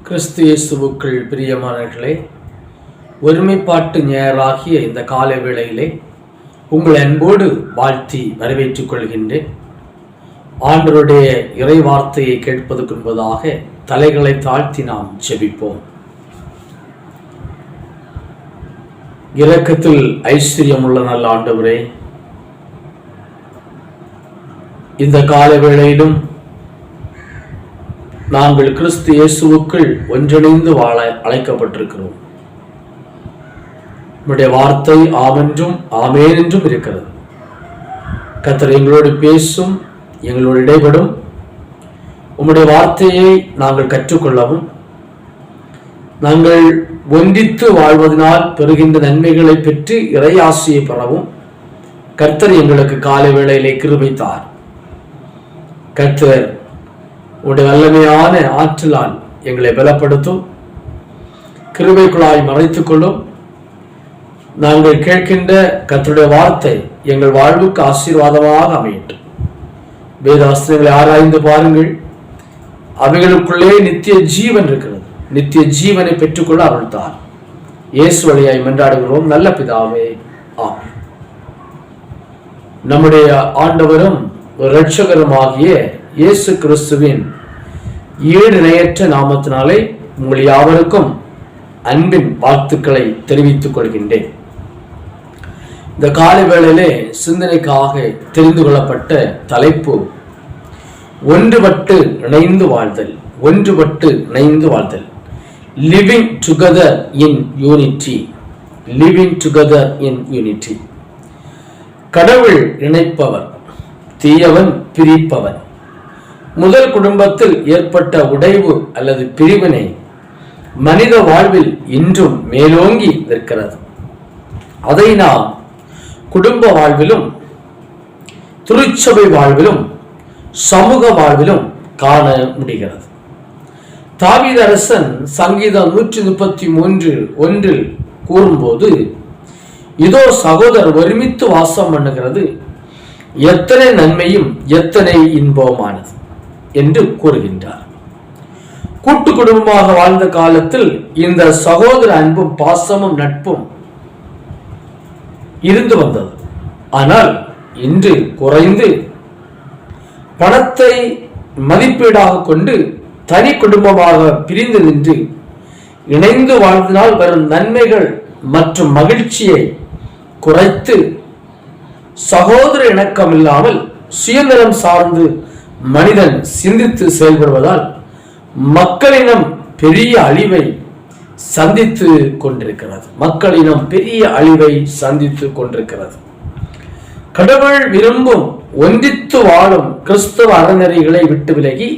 கிறிஸ்து இயேசுவுக்குள் பிரியமானவர்களே, ஒருமைப்பாட்டு ஞாயிறாகிய இந்த காலை வேளையிலே உங்கள் அன்போடு வாழ்த்தி வரவேற்றுக் கொள்கின்றேன். ஆண்டவருடைய இறை வார்த்தையை கேட்பதற்கு முன்பதாக தலைகளை தாழ்த்தி நாம் ஜெபிப்போம். இரக்கத்தில் ஐஸ்வர்யமுள்ள நல்ல ஆண்டவரே, இந்த கால வேளையிலும் நாங்கள் கிறிஸ்து இயேசுவுக்குள் ஒன்றிணைந்து வாழ அழைக்கப்பட்டிருக்கிறோம். நம்முடைய வார்த்தை ஆமென்றும் ஆமென் என்றும் இருக்கிறது. கர்த்தர் எங்களோடு பேசும், எங்களோடு இடைபடும். உம்முடைய வார்த்தையை நாங்கள் கற்றுக்கொள்ளவும், நாங்கள் ஒன்றித்து வாழ்வதனால் பெறுகின்ற நன்மைகளை பெற்று இறை ஆசியை பெறவும் கர்த்தர் எங்களுக்கு காலை வேளையிலே கிருபை தார். கர்த்தர் உடைய வல்லமையான ஆற்றலால் எங்களை பலப்படுத்தும், கிருபைக்குள்ளாய் மறைத்துக் கொள்ளும். நாங்கள் கேட்கின்ற கர்த்தருடைய வார்த்தை எங்கள் வாழ்வுக்கு ஆசீர்வாதமாக அமையட்டும். வேதாஸ்திரங்களை ஆராய்ந்து பாருங்கள், அவைகளுக்குள்ளே நித்திய ஜீவன் இருக்கிறது. நித்திய ஜீவனை பெற்றுக்கொள்ள அருள் தார். இயேசு வழியாய் மன்றாடுகிறோம் நல்ல பிதாவே, ஆமென். நம்முடைய ஆண்டவரும் இரட்சகருமாகிய இயேசு கிறிஸ்துவின் ஈடு இணையற்ற நாமத்தினாலே உங்கள் யாவருக்கும் அன்பின் வாழ்த்துக்களை தெரிவித்துக் கொள்கின்றேன். இந்த காலை வேளையிலே சிந்தனைக்காக தெரிந்து கொள்ளப்பட்ட தலைப்பு ஒன்றுபட்டு இணைந்து வாழ்தல். ஒன்றுபட்டு இணைந்து வாழ்தல், லிவிங் டுகெதர் இன் யூனிட்டி. லிவிங் டுகெதர் இன் யூனிட்டி. கடவுள் இணைப்பவர், தீயவன் பிரிப்பவன். முதல் குடும்பத்தில் ஏற்பட்ட உடைவு அல்லது பிரிவினை மனித வாழ்வில் இன்றும் மேலோங்கி நிற்கிறது. அதை நாம் குடும்ப வாழ்விலும், திருச்சபை வாழ்விலும், சமூக வாழ்விலும் காண முடிகிறது. தாவீது அரசன் சங்கீதம் 133:1 கூறும்போது, இதோ சகோதரர் ஒருமித்து வாசம் பண்ணுகிறது, எத்தனை நன்மையும் எத்தனை இன்பமானது என்று கூறுகின்றார். கூட்டு குடும்பமாக வாழ்ந்த காலத்தில் இந்த சகோதர அன்பும் பாசமும் நட்பும் இருந்து வந்தது. ஆனால் இன்று குறைந்து பணத்தை மதிப்பீடாக கொண்டு தனி குடும்பமாக பிரிந்து நின்று இணைந்து வாழ்ந்தனால் வரும் நன்மைகள் மற்றும் மகிழ்ச்சியை குறைத்து சகோதர இணக்கம் இல்லாமல் சுயநலம் சார்ந்து மனிதன் சிந்தித்து செயல்படுவதால் மக்களினம் பெரிய அழிவை சந்தித்து கொண்டிருக்கிறது. மக்களினம் பெரிய அழிவை சந்தித்து கொண்டிருக்கிறது. கடவுள் விரும்பும் ஒன்றித்து வாழும் கிறிஸ்தவ அறநெறிகளை விட்டு விலகி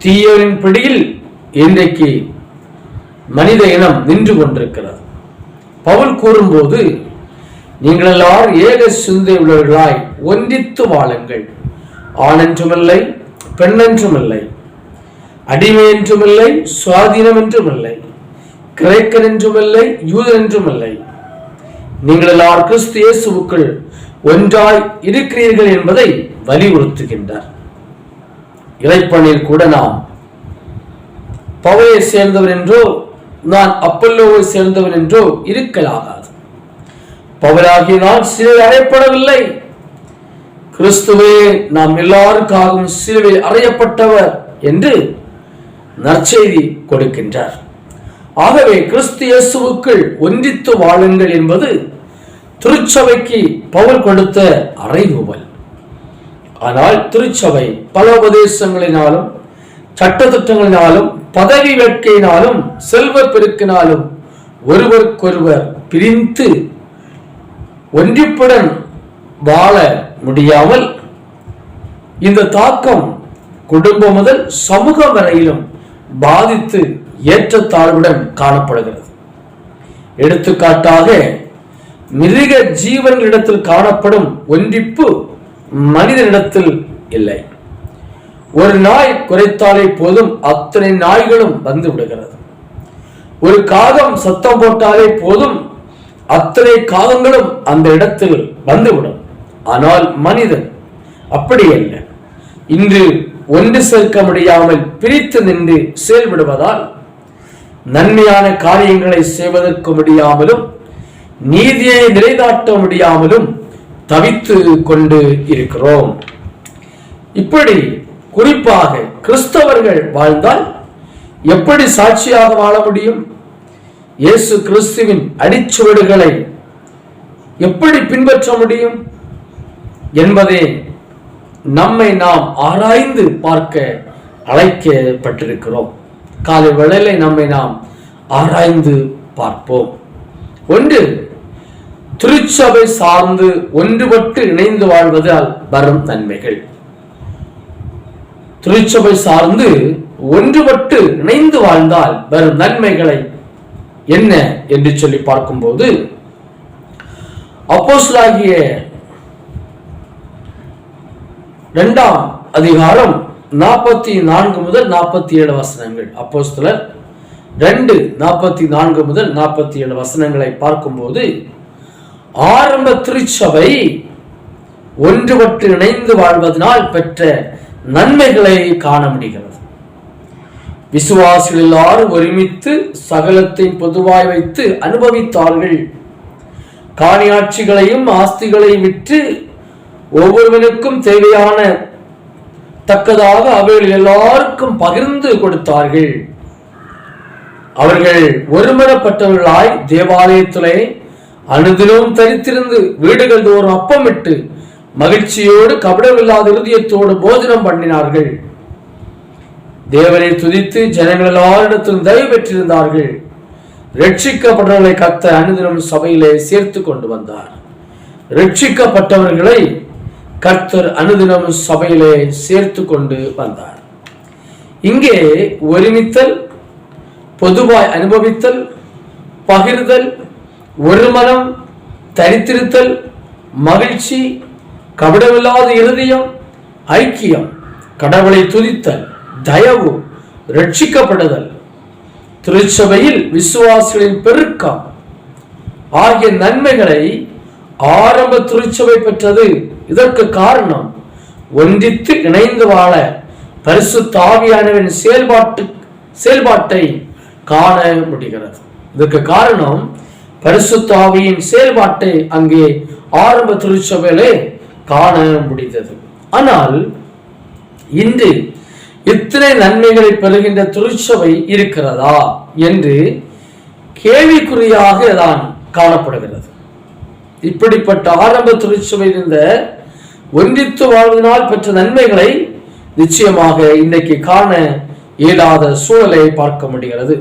தீயவரின் பிடியில் இன்றைக்கு மனித இனம் நின்று கொண்டிருக்கிறது. பவுல் கூறும்போது, நீங்கள் எல்லாரும் ஏக சிந்தை உள்ளவர்களாய் ஒன்றித்து வாழுங்கள். ஆணென்றுமில்லை, பெண்ணென்றுமில்லை, அடிமை என்றுமில்லை, சுவாதீனம் என்றுமில்லை, கிரேக்கன் என்றுமில்லை, யூதன் என்றுமில்லை, நீங்கள் எல்லாரும் கிறிஸ்து இயேசுவுக்குள் ஒன்றாய் இருக்கிறீர்கள் என்பதை வலியுறுத்துகின்றார். இறைப்பணியில் கூட நாம் பவுலை சேர்ந்தவர் என்றோ நான் அப்பல்லோவை சேர்ந்தவன் என்றோ இருக்கலாகாது. பவுலாகிய நான் சிலுவையில் அறையப்படவில்லை, கிறிஸ்துவே நாம் எல்லாருக்காகவும் சிலுவையில் அறையப்பட்டவர் என்று நற்செய்தி கொடுக்கின்றார். ஆகவே கிறிஸ்து இயேசுவுக்குள் ஒன்றித்து வாழுங்கள் என்பது திருச்சபைக்கு பவுல் கொடுத்த அறைகூவல். ஆனால் திருச்சபை பல உபதேசங்களினாலும், சட்டத்திட்டங்களினாலும், பதவி வேட்கையினாலும், செல்வ பெருக்கினாலும் ஒருவருக்கொருவர் பிரிந்து ஒன்றிப்புடன் வாழ முடியாமல் இந்த தாக்கம் குடும்பம் முதல் சமூகம் வரையிலும் பாதித்து ஏற்றத்தாழ்வுடன் காணப்படுகிறது. எடுத்துக்காட்டாக, மிருக ஜீவன்களிடத்தில் காணப்படும் ஒன்றிப்பு மனிதனிடத்தில் இல்லை. ஒரு நாய் குறைத்தாலே போதும் அத்தனை நாய்களும் வந்து விடுகிறது. ஒரு காகம் சத்தம் போட்டாலே போதும் அத்தனை காகங்களும் அந்த இடத்தில் வந்துவிடும். ஆனால் மனிதன் அப்படி அல்ல. இன்று ஒன்று சேர்க்க முடியாமல் பிரித்து நின்று செயல்படுவதால் நன்மையான காரியங்களை செய்வதற்கு முடியாமலும் நீதியை நிலைநாட்ட முடியாமலும் தவித்து கொண்டு இருக்கிறோம். இப்படி குறிப்பாக கிறிஸ்தவர்கள் வாழ்ந்தால் எப்படி சாட்சியாக வாழ முடியும்? இயேசு கிறிஸ்துவின் அடிச்சுவடுகளை எப்படி பின்பற்ற முடியும் என்பதை நம்மை நாம் ஆராய்ந்து பார்க்க அழைக்கப்பட்டிருக்கிறோம். காலை வேளையிலே நம்மை நாம் ஆராய்ந்து பார்ப்போம். ஒன்று, திருச்சபை சார்ந்து ஒன்றுபட்டு இணைந்து வாழ்வதால் வரும் நன்மைகள். திருச்சபை சார்ந்து ஒன்றுபட்டு இணைந்து வாழ்ந்தால் வரும் நன்மைகளை என்ன என்று சொல்லி பார்க்கும்போது, அப்போஸ்தலராகிய 2ஆம் அதிகாரம் 44 முதல் 47 வசனங்கள். அப்போஸ்தலர் 2:44 முதல் 47 வசனங்களை பார்க்கும்போது, ஆரம்ப திருச்சபை ஒன்றுபட்டு இணைந்து வாழ்வதனால் பெற்ற நன்மைகளை காண முடிகிறது. விசுவாசிகள் எல்லாரும் ஒருமித்து சகலத்தை பொதுவாய் வைத்து அனுபவித்தார்கள். காணியாட்சிகளையும் ஆஸ்திகளை விற்று ஒவ்வொருவனுக்கும் தேவையான தக்கதாக அவைகள் எல்லாருக்கும் பகிர்ந்து கொடுத்தார்கள். அவர்கள் ஒருமனப்பட்டவர்களாய் தேவாலயத்திலே அனுதினமும் தரித்திருந்து வீடுகள் தோறும் அப்பமிட்டு மகிழ்ச்சியோடு கபடமில்லாத இருதயத்தோடு போஜனம் பண்ணினார்கள். தேவனை துதித்து ஜனங்கள் எல்லாரிடத்திலும் தயவு பெற்றிருந்தார்கள். ரட்சிக்கப்பட்டவர்களை கர்த்தர் அனுதினம் சபையிலே சேர்த்து கொண்டு வந்தார். ரட்சிக்கப்பட்டவர்களை கர்த்தர் அனுதினம் சபையிலே சேர்த்து கொண்டு வந்தார். இங்கே ஒருமித்தல், பொதுவாய் அனுபவித்தல், பகிர்தல், ஒரு மனம், தரித்திருத்தல், மகிழ்ச்சி, கபடமில்லாத இருதயம், ஐக்கியம், கடவுளை துதித்தல், தயவு, ரட்சிக்கப்படுதல், திருச்சபையில் விசுவாசிகளின் பெருக்கம் ஆகிய நன்மைகளை ஆரம்ப திருச்சபை பெற்றது. இதற்கு காரணம் ஒன்றித்து இணைந்து வாழ பரிசுத்த ஆவியானவரின் செயல்பாட்டை காண முடிகிறது. இதற்கு காரணம் பரிசுத்த ஆவியின் செயல்பாட்டை அங்கே ஆரம்ப திருச்சபையிலே காண முடிந்தது. ஆனால் இன்று இத்தனை நன்மைகளை பெறுகின்ற திருச்சபை இருக்கிறதா என்று கேள்விக்குறியாக தான் காணப்படுகிறது. இப்படிப்பட்ட ஆரம்ப திருச்சபை இருந்த ஒன்றித்து வாழ்வதனால் பெற்ற நன்மைகளை நிச்சயமாக இன்றைக்கு காண இயலாத சூழலை பார்க்க முடிகிறது.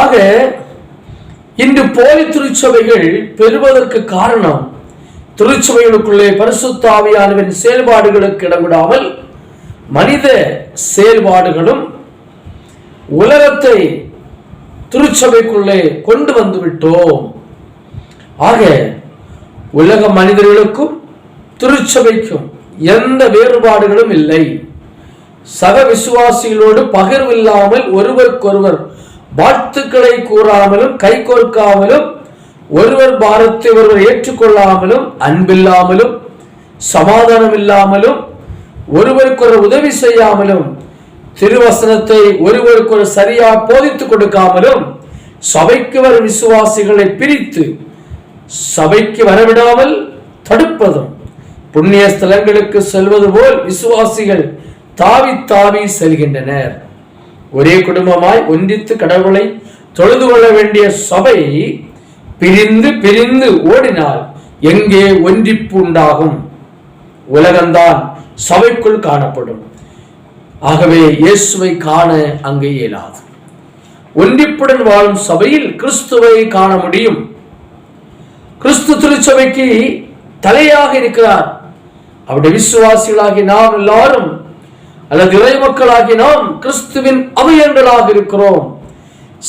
ஆக இன்று போலி திருச்சபைகள் பெறுவதற்கு காரணம் திருச்சபைகளுக்குள்ளே பரிசுத்த ஆவியானவரின் செயல்பாடுகளுக்கு இடமிடாமல் மனித செயல்பாடுகளும் உலகத்தை திருச்சபைக்குள்ளே கொண்டு வந்து விட்டோம். ஆக உலக மனிதர்களுக்கும் திருச்சபைக்கும் எந்த வேறுபாடுகளும் இல்லை. சக விசுவாசிகளோடு பகிர்வில்லாமல் ஒருவருக்கொருவர் வாழ்த்துக்களை கூறாமலும் கை கோர்க்காமலும் ஒருவர் பாரத்தை ஒருவர் ஏற்றுக்கொள்ளாமலும் அன்பில்லாமலும் சமாதானம் இல்லாமலும் ஒருவருக்கொரு உதவி செய்யாமலும் திருவசனத்தை ஒருவருக்கொரு சரியா போதித்துக் கொடுக்காமலும் சபைக்கு வரும் விசுவாசிகளை பிரித்து சபைக்கு வரவிடாமல் தடுப்பதும் புண்ணிய ஸ்தலங்களுக்கு செல்வது போல் விசுவாசிகள் தாவி தாவி செல்கின்றனர். ஒரே குடும்பமாய் ஒன்றித்து கடவுளை தொழுது கொள்ள வேண்டிய சபை பிரிந்து பிரிந்து ஓடினால் எங்கே ஒன்றிப்பு உண்டாகும்? உலகம்தான் சபைக்குள் காணப்படும். ஆகவே இயேசுவை காண அங்கே இயலாது. ஒன்றிப்புடன் வாழும் சபையில் கிறிஸ்துவை காண முடியும். கிறிஸ்து திருச்சபைக்கு தலையாக இருக்கிறார். அவருடைய விசுவாசிகளாகி நாம் எல்லாரும் அல்லது இறை மக்களாகி நாம் கிறிஸ்துவின் அவயங்களாக இருக்கிறோம்.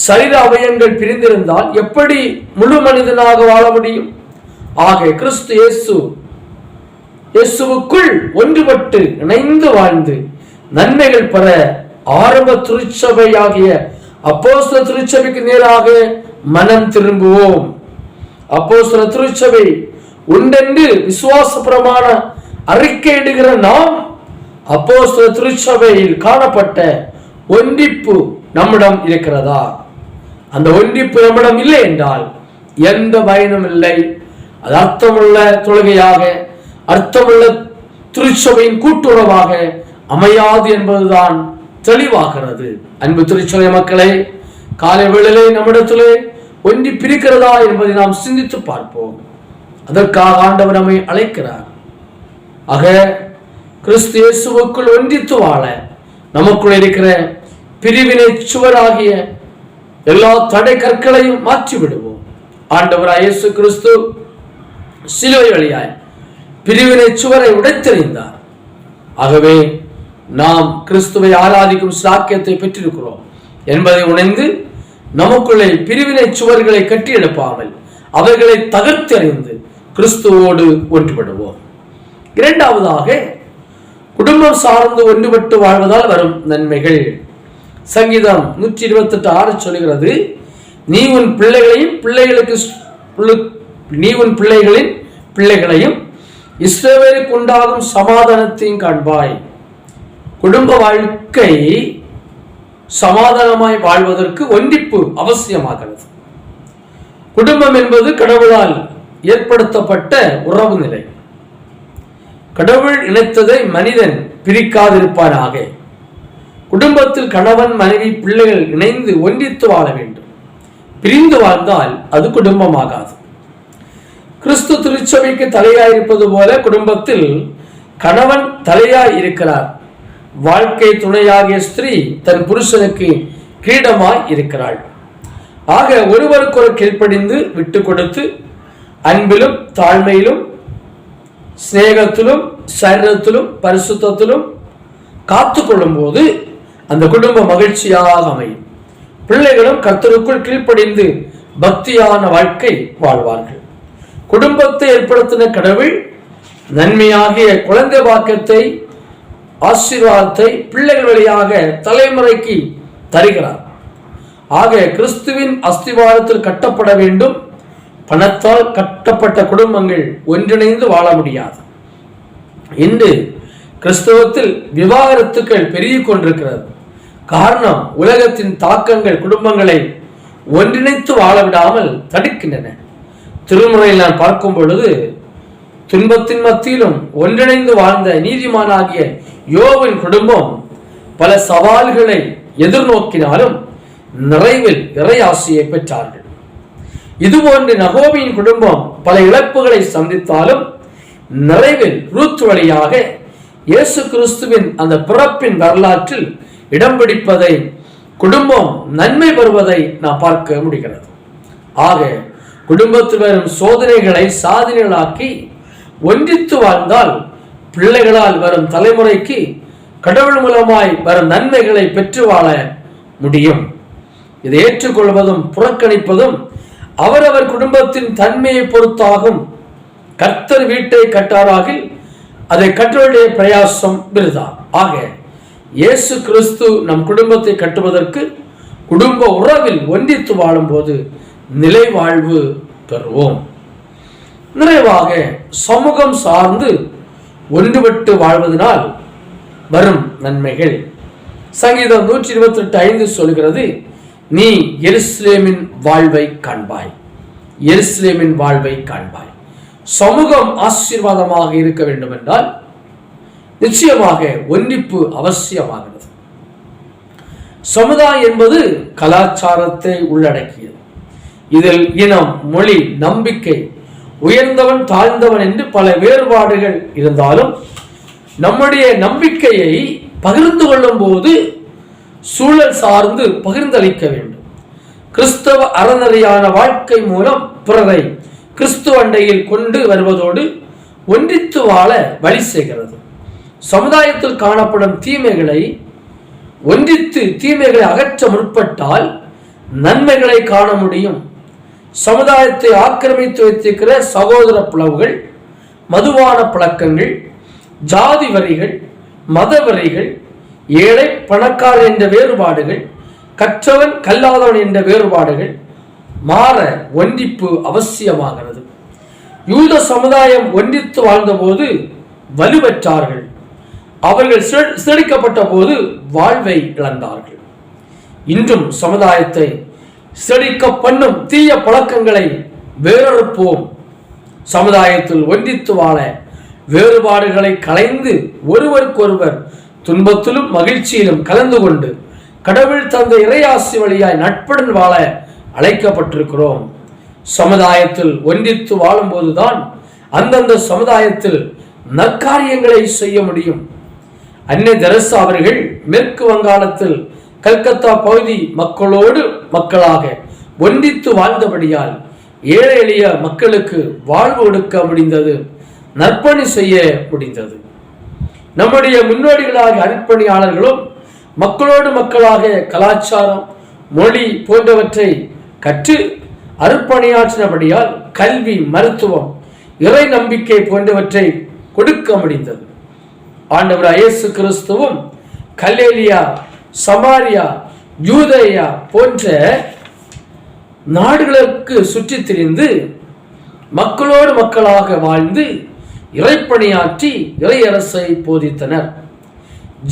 சரீர அவயங்கள் பிரிந்திருந்தால் எப்படி முழு மனிதனாக வாழ முடியும்? ஆக கிறிஸ்து இயேசுவுக்குள் ஒன்றுபட்டு இணைந்து வாழ்ந்து நன்மைகள் பெற ஆரம்ப திருச்சபையாகிய அப்போஸ்தல திருச்சபைக்கு நேராக மனம் திரும்புவோம். அப்போஸ்தல திருச்சபை உண்டென்று விசுவாச பிரமாண அறிக்கையிடுகிற நாம் அப்போஸ்தல திருச்சபையில் காணப்பட்ட ஒன்றிப்பு நம்மிடம் இருக்கிறதா? அந்த ஒன்றிப்பு நம்மிடம் இல்லை என்றால் எந்த பயனும் இல்லை. அது அர்த்தமுள்ள தொழுகையாக, அர்த்தமுள்ள திருச்சபையின் கூட்டுறவாக அமையாது என்பதுதான் தெளிவாகிறது. அன்பு திருச்சபை மக்களே, காலை வேளையிலே நம்மிடத்திலே ஒன்றி பிரிக்கிறதா என்பதை நாம் சிந்தித்து பார்ப்போம். அதற்காக ஆண்டவர் நம்மை அழைக்கிறார். ஆக கிறிஸ்து இயேசுவுக்குள் ஒன்றித்து வாழ நமக்குள் இருக்கிற பிரிவினை சுவராகிய எல்லா தடை கற்களையும் மாற்றி விடுவோம். ஆண்டவராய் இயேசு கிறிஸ்து சிலுவை வழியாய் பிரிவினை சுவரை உடைத்தெறிந்தார். ஆகவே நாம் கிறிஸ்துவை ஆராதிக்கும் சாக்கியத்தை பெற்றிருக்கிறோம் என்பதை உணர்ந்து நமக்குள்ளே பிரிவினை சுவர்களை கட்டி எழுப்பாமல் அவைகளை தகர்த்தெறிந்து கிறிஸ்துவோடு ஒன்றுபடுவோம். இரண்டாவதாக, குடும்பம் சார்ந்து ஒன்றுபட்டு வாழ்வதால் வரும் நன்மைகள். சங்கீதம் 128:6 சொல்கிறது, நீ உன் பிள்ளைகளின் பிள்ளைகளையும் இஸ்ரவேலுக்கு உண்டாகும் சமாதானத்தையும் காண்பாய். குடும்ப வாழ்க்கை சமாதானமாய் வாழ்வதற்கு ஒன்றிப்பு அவசியமாகிறது. குடும்பம் என்பது கடவுளால் ஏற்படுத்தப்பட்ட உறவு நிலை. கடவுள் இணைத்ததை மனிதன் பிரிக்காதிருப்பானாக. குடும்பத்தில் கணவன், மனைவி, பிள்ளைகள் இணைந்து ஒன்றித்து வாழ வேண்டும். பிரிந்து வாழ்ந்தால் அது குடும்பமாகாது. கிறிஸ்து திருச்சபைக்கு தலையாயிருப்பது போல குடும்பத்தில் கணவன் தலையாய் இருக்கிறார். வாழ்க்கை துணையாகிய ஸ்திரீ தன் புருஷனுக்கு கிரீடமாய் இருக்கிறாள். ஆக ஒருவருக்கொரு கீழ்ப்படிந்து விட்டு கொடுத்து அன்பிலும் தாழ்மையிலும் சிநேகத்திலும் சரீரத்திலும் பரிசுத்தத்திலும் காத்து கொள்ளும் போது அந்த குடும்ப மகிழ்ச்சியாக அமையும். பிள்ளைகளும் கர்த்தருக்குள் கீழ்ப்படிந்து பக்தியான வாழ்க்கை வாழ்வார்கள். குடும்பத்தை ஏற்படுத்தின கடவுள் நன்மையாகிய குழந்தை பாக்கியத்தை, ஆசீர்வாதத்தை பிள்ளைகள் வழியாக தலைமுறைக்கு தருகிறார். ஆக கிறிஸ்துவின் அஸ்திவாரத்தில் கட்டப்பட வேண்டும். பணத்தால் கட்டப்பட்ட குடும்பங்கள் ஒன்றிணைந்து வாழ முடியாது. இன்று கிறிஸ்தவத்தில் விவாகரத்துக்கள் பெருகிக் கொண்டிருக்கிறது. காரணம், உலகத்தின் தாக்கங்கள் குடும்பங்களை ஒன்றிணைத்து வாழ விடாமல் தடுக்கின்றன. திருமுறையில் நான் பார்க்கும் பொழுது, துன்பத்தின் மத்தியிலும் ஒன்றிணைந்து வாழ்ந்த நீதிமானாகிய யோபின் குடும்பம் பல சவால்களை எதிர்நோக்கினாலும் நிறைவில் இறையாசியை பெற்றார்கள். இதுபோன்று நகோமியின் குடும்பம் பல இழப்புகளை சந்தித்தாலும் நிறைவில் ரூத் வழியாக இயேசு கிறிஸ்துவின் அந்த பிறப்பின் வரலாற்றில் இடம் பிடிப்பதை, குடும்பம் நன்மை பெறுவதை நாம் பார்க்க முடிகிறது. ஆக குடும்பத்தில் வரும் சோதனைகளை சாதனைகளாக்கி ஒன்றித்து வாழ்ந்தால் பிள்ளைகளால் வரும் தலைமுறைக்கு கடவுள் மூலமாய் வரும் நன்மைகளை பெற்று வாழ முடியும். இதை ஏற்றுக்கொள்வதும் புறக்கணிப்பதும் அவரவர் குடும்பத்தின் தன்மையை பொறுத்தாகும். கர்த்தர் வீட்டை கட்டாராகில் அதை கற்றோடைய பிரயாசம் விருதா. ஆக இயேசு கிறிஸ்து நம் குடும்பத்தை கட்டுவதற்கு குடும்ப உறவில் ஒன்றித்து வாழும் போது நிலை வாழ்வு பெறுவோம். நிறைவாக, சமூகம் சார்ந்து ஒன்றுபட்டு வாழ்வதனால் வரும் நன்மைகள். சங்கீதம் 128:5 சொல்கிறது, நீ எருசலேமின் வாழ்வை காண்பாய். எருசலேமின் வாழ்வை காண்பாய். சமூகம் ஆசீர்வாதமாக இருக்க வேண்டும் என்றால் நிச்சயமாக ஒன்றிப்பு அவசியமாகிறது. சமுதாயம் என்பது கலாச்சாரத்தை உள்ளடக்கியது. இதில் இனம், மொழி, நம்பிக்கை, உயர்ந்தவன் தாழ்ந்தவன் என்று பல வேறுபாடுகள் இருந்தாலும் நம்முடைய நம்பிக்கையை பகிர்ந்து கொள்ளும் போது சூழல் சார்ந்து பகிர்ந்தளிக்க வேண்டும். கிறிஸ்தவ அறநெறியான வாழ்க்கை மூலம் பிறரை கிறிஸ்துவ அண்டையில் கொண்டு வருவதோடு ஒன்றித்து வாழ வழி செய்கிறது. சமுதாயத்தில் காணப்படும் தீமைகளை ஒன்றித்து தீமைகளை அகற்ற முற்பட்டால் நன்மைகளை காண முடியும். சமுதாயத்தை ஆக்கிரமித்து வைத்திருக்கிற சகோதர பிளவுகள், மதுவான பழக்கங்கள், ஜாதி வரிகள், மத வரிகள், ஏழை பணக்காரர் என்ற வேறுபாடுகள், கற்றவன் கல்லாதவன் என்ற வேறுபாடுகள் மாற ஒன்றிப்பு அவசியமாகிறது. யூத சமுதாயம் ஒன்றித்து வாழ்ந்தபோது வலுவற்றார்கள். அவர்கள் சிதறிக்கப்பட்ட போது வாழ்வை இழந்தார்கள். இன்றும் சமுதாயத்தை செழிக்க பண்ணும் தீய பழக்கங்களை வேறறுப்போம். சமுதாயத்தில் ஒன்றித்து வாழ வேறுபாடுகளை களைந்து ஒருவருக்கொருவர் துன்பத்திலும் மகிழ்ச்சியிலும் கலந்து கொண்டு கடவுள் தந்த இறையாசி வழியாய் நட்புடன் வாழ அழைக்கப்பட்டிருக்கிறோம். சமுதாயத்தில் ஒன்றித்து வாழும்போதுதான் அந்தந்த சமுதாயத்தில் நற்காரியங்களை செய்ய முடியும். அன்னை தெரசா அவர்கள் மேற்கு வங்காளத்தில் கல்கத்தா பகுதி மக்களோடு மக்களாக ஒன்றித்து வாழ்ந்தபடியால் ஏழை எளிய மக்களுக்கு வாழ்வு கொடுக்க முடிந்தது, நற்பணி செய்ய முடிந்தது. நம்முடைய முன்னோடிகளாக அர்ப்பணியாளர்களும் மக்களோடு மக்களாக கலாச்சாரம், மொழி போன்றவற்றை கற்று அர்ப்பணியாற்றினபடியால் கல்வி, மருத்துவம், இறை நம்பிக்கை போன்றவற்றை கொடுக்க முடிந்தது. ஆண்டவர் இயேசு கிறிஸ்துவும் கல்லேலியா, சமாரியா, யூதேயா போன்ற நாடுகளுக்கு சுற்றித் திரிந்து மக்களோடு மக்களாக வாழ்ந்து இறைப்பணியாற்றி இறையரசை போதித்தனர்.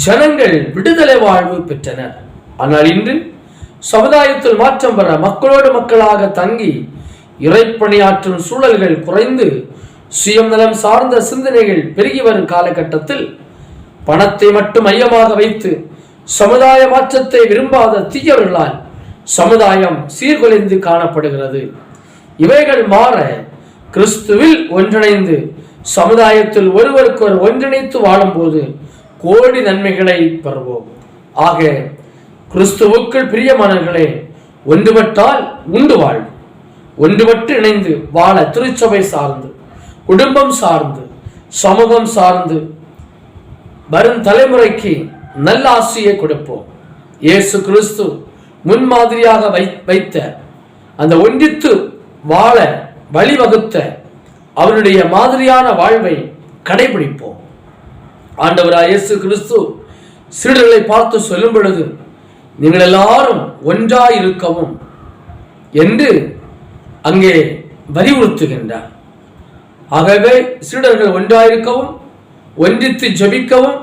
ஜனங்கள் விடுதலை வாழ்வு பெற்றனர். ஆனால் இன்று சமுதாயத்தில் மாற்றம் பெற மக்களோடு மக்களாக தங்கி இறைப்பணியாற்றும் சூழல்கள் குறைந்து சுயநலம் சார்ந்த சிந்தனைகள் பெருகி வரும் காலகட்டத்தில் பணத்தை மட்டும் மையமாக வைத்து சமுதாய மாற்றத்தை விரும்பாத தீயவர்களால் சமுதாயம் சீர்குலைந்து காணப்படுகிறது. இவைகள் மாற கிறிஸ்துவில் ஒன்றிணைந்து சமுதாயத்தில் ஒருவருக்கொரு ஒன்றிணைத்து வாழும்போது கோடி நன்மைகளை பெறுவோம். ஆக கிறிஸ்துவுக்குள் பிரியமானவர்களே, ஒன்றுபட்டால் உண்டு வாழ்வு. ஒன்றுபட்டு இணைந்து வாழ திருச்சபை சார்ந்து, குடும்பம் சார்ந்து, சமூகம் சார்ந்து வரும் தலைமுறைக்கு நல்ல ஆசியை கொடுப்போம். இயேசு கிறிஸ்து முன்மாதிரியாக வைத்த அந்த ஒன்றித்து வாழ வழிவகுத்த அவருடைய மாதிரியான வாழ்வை கடைபிடிப்போம். ஆண்டவராய் இயேசு கிறிஸ்து சீடர்களை பார்த்து சொல்லும் பொழுது, நீங்கள் எல்லாரும் ஒன்றாயிருக்கவும் என்று அங்கே வலியுறுத்துகின்றார். ஆகவே சீடர்கள் ஒன்றாயிருக்கவும், ஒன்றித்து ஜெபிக்கவும்,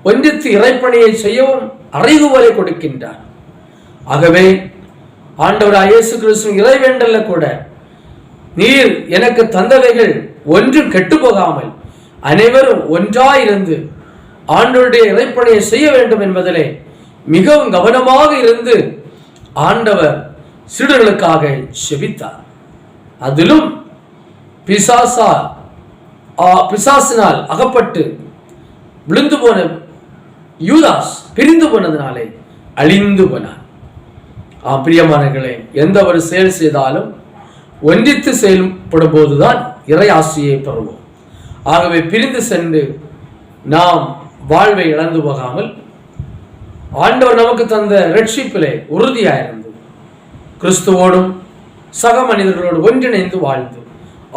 ஒன்றித்து இறைப்பணியை செய்யவும் அறைகூவலை கொடுக்கின்றார். ஆகவே ஆண்டவராய் இயேசு கிறிஸ்து இறைவேண்டல்ல கூட, நீர் எனக்கு தந்தவைகள் ஒன்றும் கெட்டு போகாமல் அனைவரும் ஒன்றாயிருந்து ஆண்டவருடைய இறைப்பணியை செய்ய வேண்டும் என்பதிலே மிகவும் கவனமாக இருந்து ஆண்டவர் சீடர்களுக்காக செபித்தார். அதிலும் பிசாசினால் அகப்பட்டு விழுந்து போன யூதாஸ் பிரிந்து போனதினாலே அழிந்து போனார். பிரியமானவர்களே, எந்த ஒரு செயல் செய்தாலும் ஒன்றித்து செயல்படும் போதுதான் இறை ஆசியை பெறுவோம். ஆகவே பிரிந்து சென்று நாம் வாழ்வை இழந்து போகாமல் ஆண்டவர் நமக்கு தந்த ரட்சிப்பிலே உறுதியாயிருந்து கிறிஸ்துவோடும் சக மனிதர்களோடு ஒன்றிணைந்து வாழ்ந்து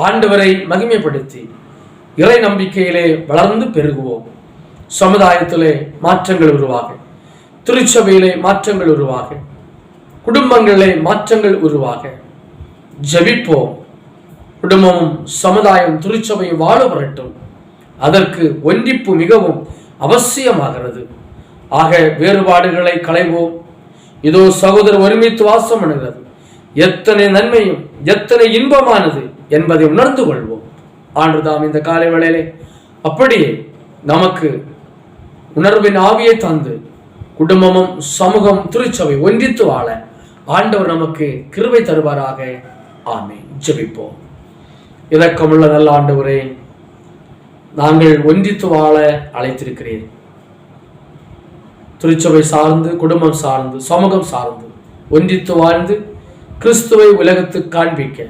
ஆண்டவரை மகிமைப்படுத்தி இறை நம்பிக்கையிலே வளர்ந்து பெருகுவோம். சமுதாயத்திலே மாற்றங்கள் உருவாக, திருச்சபையிலே மாற்றங்கள் உருவாக, குடும்பங்களிலே மாற்றங்கள் உருவாக ஜெபிப்போம். குடும்பமும் சமுதாயம் திருச்சபையும் வாழ வரட்டும். அதற்கு ஒன்றிப்பு மிகவும் அவசியமாகிறது. ஆக வேறுபாடுகளை களைவோம். இதோ சகோதரர் ஒருமித்து வாசம் பண்ணுகிறது எத்தனை நன்மையும் எத்தனை இன்பமானது என்பதை உணர்ந்து கொள்வோம். ஆண்டுதாம் இந்த காலை வேளையிலே அப்படியே நமக்கு உணர்வின் ஆவியை தந்து குடும்பமும் சமூகம் திருச்சபை ஒன்றித்து வாழ ஆண்டவர் நமக்கு கிருபை தருவாராக. ஆமென். ஜெபிப்போம். இரக்கமுள்ள நல்ல ஆண்டவரே, நாங்கள் ஒன்றித்து வாழ அழைத்திருக்கிறேன். திருச்சபை சார்ந்து, குடும்பம் சார்ந்து, சமூகம் சார்ந்து ஒன்றித்து வாழ்ந்து கிறிஸ்துவை உலகத்துக்கு காண்பிக்க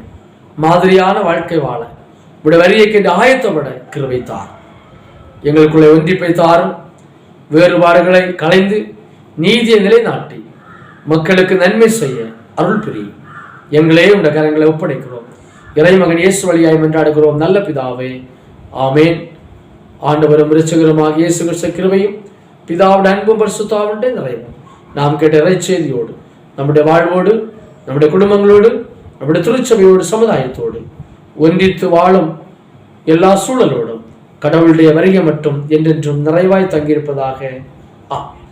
மாதிரியான வாழ்க்கை வாழ உடைய வரியை ஆயத்தப்பட கிருபை தார். எங்களுக்குள்ளே ஒன்றிப்பை தாரும். வேறுபாடுகளை களைந்து நீதியை நிலைநாட்டி மக்களுக்கு நன்மை செய்ய அருள் புரியும். எங்களே உடைய கரங்களை ஒப்படைக்கிறோம். இறைமகன் இயேசு வழியாய் மன்றாடுகிறோம் நல்ல பிதாவே. ஆமேன். ஆண்டவரும் இரட்சகருமாகிய இயேசு கிறிஸ்து கிருபையும் பிதாவுடைய அன்பும் பரிசுத்தாவுடைய நிறைவும் நாம் கேட்ட இறைச்செய்தியோடு நம்முடைய வாழ்வோடு, நம்முடைய குடும்பங்களோடு, நம்முடைய திருச்சபையோடு, சமுதாயத்தோடு ஒன்றித்து வாழும் எல்லா சூழலோடும் கடவுளுடைய வருகை மட்டும் என்றென்றும் நிறைவாய் தங்கியிருப்பதாக. ஆமென்.